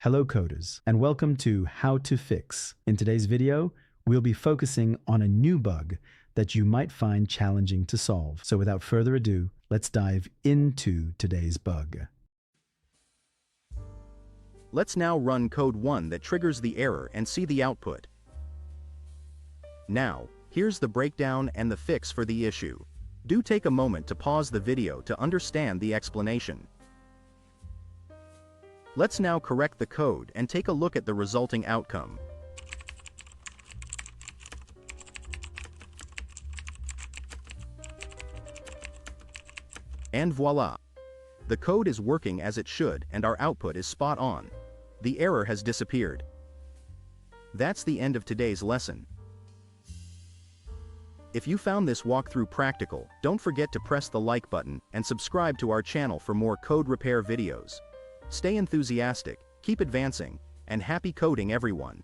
Hello coders, and welcome to How to Fix. In today's video, we'll be focusing on a new bug that you might find challenging to solve. So without further ado, let's dive into today's bug. Let's now run code 1 that triggers the error and see the output. Now, here's the breakdown and the fix for the issue. Do take a moment to pause the video to understand the explanation. Let's now correct the code and take a look at the resulting outcome. And voila! The code is working as it should and our output is spot on. The error has disappeared. That's the end of today's lesson. If you found this walkthrough practical, don't forget to press the like button and subscribe to our channel for more code repair videos. Stay enthusiastic, keep advancing, and happy coding everyone.